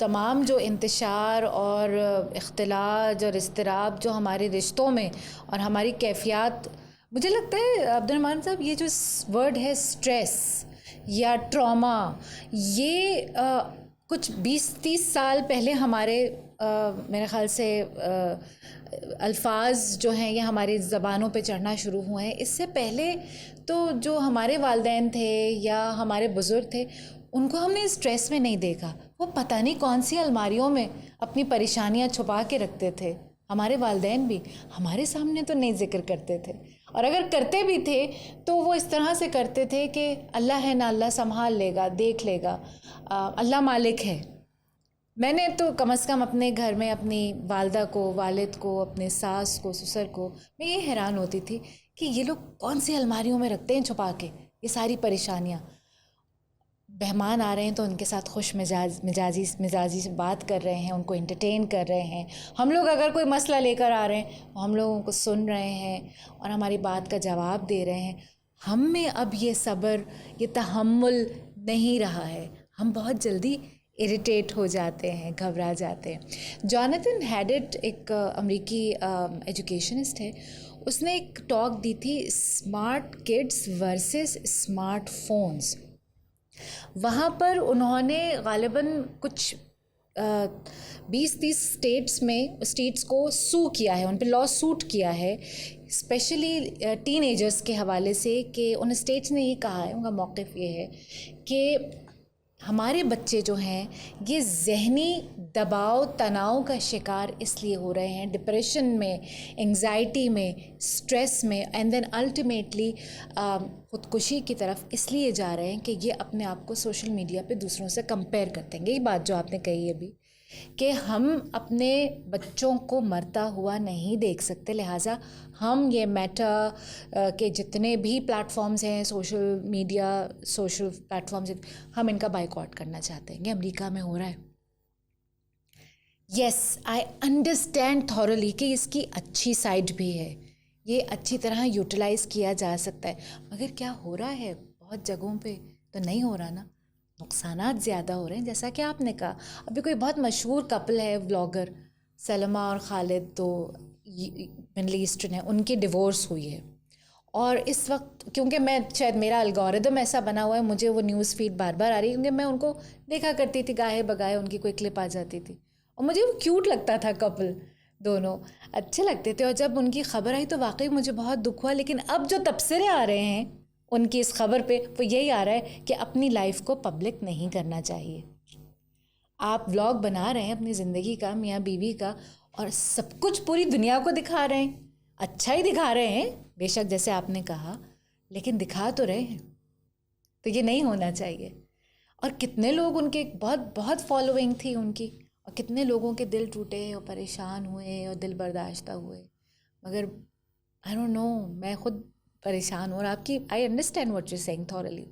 تمام جو انتشار اور اختلاج اور اضطراب جو ہمارے رشتوں میں اور ہماری کیفیات، مجھے لگتا ہے عبد الرحمن صاحب یہ جو ورڈ ہے اسٹریس یا ٹراما، یہ کچھ 20-30 سال پہلے ہمارے میرے خیال سے الفاظ جو ہیں یہ ہماری زبانوں پہ چڑھنا شروع ہوئے ہیں. اس سے پہلے تو جو ہمارے والدین تھے یا ہمارے بزرگ تھے ان کو ہم نے اسٹریس میں نہیں دیکھا. وہ پتہ نہیں کون سی الماریوں میں اپنی پریشانیاں چھپا کے رکھتے تھے. ہمارے والدین بھی ہمارے سامنے تو نہیں ذکر کرتے تھے، اور اگر کرتے بھی تھے تو وہ اس طرح سے کرتے تھے کہ اللہ ہے نا، اللہ سنبھال لے گا، دیکھ لے گا، اللہ مالک ہے. میں نے تو کم از کم اپنے گھر میں اپنی والدہ کو، والد کو، اپنے ساس کو، سسر کو، میں یہ حیران ہوتی تھی کہ یہ لوگ کون سی الماریوں میں رکھتے ہیں چھپا کے یہ ساری پریشانیاں. مہمان آ رہے ہیں تو ان کے ساتھ خوش مزاجی سے بات کر رہے ہیں، ان کو انٹرٹین کر رہے ہیں. ہم لوگ اگر کوئی مسئلہ لے کر آ رہے ہیں ہم لوگوں کو سن رہے ہیں اور ہماری بات کا جواب دے رہے ہیں. ہم میں اب یہ صبر، یہ تحمل نہیں رہا ہے. ہم بہت جلدی اریٹیٹ ہو جاتے ہیں، گھبرا جاتے ہیں. جوناتhan ہیڈٹ ایک امریکی ایجوکیشنسٹ ہے، اس نے ایک ٹاک دی تھی smart kids versus smart phones. وہاں پر انہوں نے غالباً کچھ 20-30 اسٹیٹس کو سو کیا ہے، ان پہ لا سوٹ کیا ہے، اسپیشلی ٹین ایجرس کے حوالے سے. کہ ان اسٹیٹس نے یہ کہا ہے، ان کا موقف یہ ہے کہ ہمارے بچے جو ہیں یہ ذہنی دباؤ تناؤ کا شکار اس لیے ہو رہے ہیں، ڈپریشن میں، انگزائٹی میں، اسٹریس میں، اینڈ دین الٹیمیٹلی خودکشی کی طرف اس لیے جا رہے ہیں کہ یہ اپنے آپ کو سوشل میڈیا پہ دوسروں سے کمپیئر کرتے ہیں. یہی بات جو آپ نے کہی ہے ابھی کہ ہم اپنے بچوں کو مرتا ہوا نہیں دیکھ سکتے، لہٰذا ہم یہ میٹا کے جتنے بھی پلیٹ فارمز ہیں، social media social platforms, ہم ان کا بائیکاٹ کرنا چاہتے ہیں. یہ امریکہ میں ہو رہا ہے. یس آئی انڈرسٹینڈ تھورلی کہ اس کی اچھی سائڈ بھی ہے، یہ اچھی طرح یوٹیلائز کیا جا سکتا ہے، مگر کیا ہو رہا ہے بہت جگہوں پہ تو نہیں ہو رہا نا. نقصانات زیادہ ہو رہے ہیں. جیسا کہ آپ نے کہا ابھی کوئی بہت مشہور کپل ہے ولاگر، سلمہ اور خالد، تو مڈل ایسٹرن ہے، ان کی ڈیورس ہوئی ہے. اور اس وقت کیونکہ میں شاید میرا الگوریدم ایسا بنا ہوا ہے، مجھے وہ نیوز فیڈ بار بار آ رہی ہے کیونکہ میں ان کو دیکھا کرتی تھی، گاہے بگاہے ان کی کوئی کلپ آ جاتی تھی اور مجھے وہ کیوٹ لگتا تھا. کپل دونوں اچھے لگتے تھے، اور جب ان کی خبر آئی تو واقعی مجھے بہت دکھ ہوا. لیکن اب جو تبصرے آ رہے ہیں ان کی اس خبر پہ وہ یہی آ رہا ہے کہ اپنی لائف کو پبلک نہیں کرنا چاہیے. آپ ولاگ بنا رہے ہیں اپنی زندگی کا، میاں بیوی کا، اور سب کچھ پوری دنیا کو دکھا رہے ہیں. اچھا ہی دکھا رہے ہیں بے شک جیسے آپ نے کہا، لیکن دکھا تو رہے ہیں، تو یہ نہیں ہونا چاہیے. اور کتنے لوگ ان کے بہت بہت فالوئنگ تھی ان کی، اور کتنے لوگوں کے دل ٹوٹے اور پریشان ہوئے اور دل برداشتہ ہوئے. مگر آئی ڈونٹ نو، میں خود پریشان ہوں. اور آپ کی I understand what you seeing thoroughly.